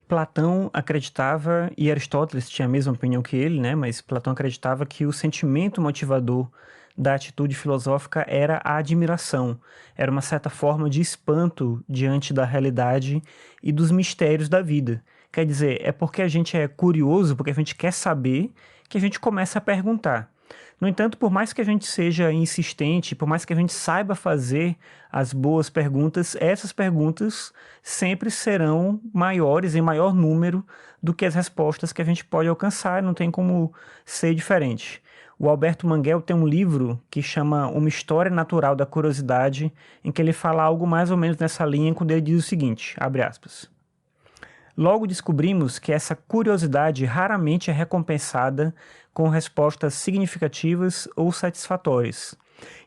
Platão acreditava, e Aristóteles tinha a mesma opinião que ele, né? Mas Platão acreditava que o sentimento motivador da atitude filosófica era a admiração, era uma certa forma de espanto diante da realidade e dos mistérios da vida. Quer dizer, é porque a gente é curioso, porque a gente quer saber, que a gente começa a perguntar. No entanto, por mais que a gente seja insistente, por mais que a gente saiba fazer as boas perguntas, essas perguntas sempre serão maiores, em maior número, do que as respostas que a gente pode alcançar, não tem como ser diferente. O Alberto Manguel tem um livro que chama Uma História Natural da Curiosidade, em que ele fala algo mais ou menos nessa linha, quando ele diz o seguinte, abre aspas: logo descobrimos que essa curiosidade raramente é recompensada com respostas significativas ou satisfatórias,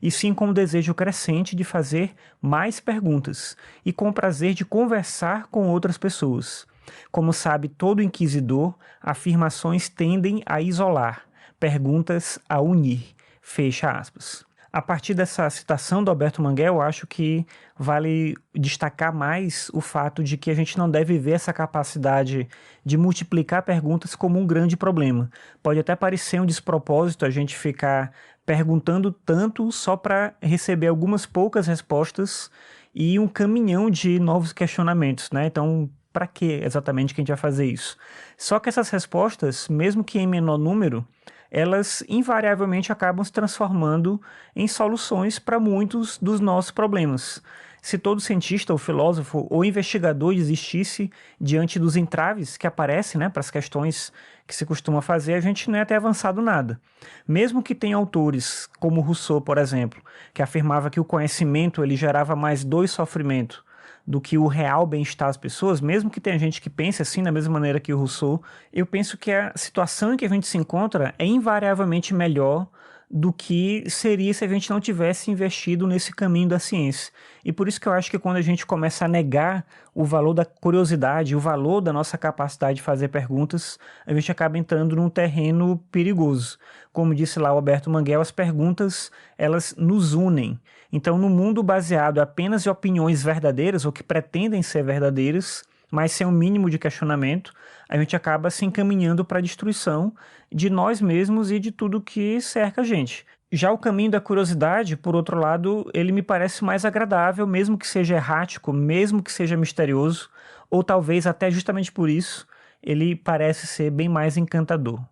e sim com o desejo crescente de fazer mais perguntas e com o prazer de conversar com outras pessoas. Como sabe todo inquisidor, afirmações tendem a isolar, perguntas a unir. Fecha aspas. A partir dessa citação do Alberto Manguel, eu acho que vale destacar mais o fato de que a gente não deve ver essa capacidade de multiplicar perguntas como um grande problema. Pode até parecer um despropósito a gente ficar perguntando tanto só para receber algumas poucas respostas e um caminhão de novos questionamentos, né? Então, para que exatamente que a gente vai fazer isso? Só que essas respostas, mesmo que em menor número, elas invariavelmente acabam se transformando em soluções para muitos dos nossos problemas. Se todo cientista ou filósofo ou investigador desistisse diante dos entraves que aparecem, né, para as questões que se costuma fazer, a gente não ia ter avançado nada. Mesmo que tenha autores, como Rousseau, por exemplo, que afirmava que o conhecimento ele gerava mais dor e sofrimento do que o real bem-estar das pessoas, mesmo que tenha gente que pense assim, da mesma maneira que o Rousseau, eu penso que a situação em que a gente se encontra é invariavelmente melhor do que seria se a gente não tivesse investido nesse caminho da ciência. E por isso que eu acho que quando a gente começa a negar o valor da curiosidade, o valor da nossa capacidade de fazer perguntas, a gente acaba entrando num terreno perigoso. Como disse lá o Alberto Manguel, as perguntas, elas nos unem. Então, no mundo baseado apenas em opiniões verdadeiras, ou que pretendem ser verdadeiras, mas sem um mínimo de questionamento, a gente acaba se encaminhando para a destruição de nós mesmos e de tudo que cerca a gente. Já o caminho da curiosidade, por outro lado, ele me parece mais agradável, mesmo que seja errático, mesmo que seja misterioso, ou talvez até justamente por isso, ele parece ser bem mais encantador.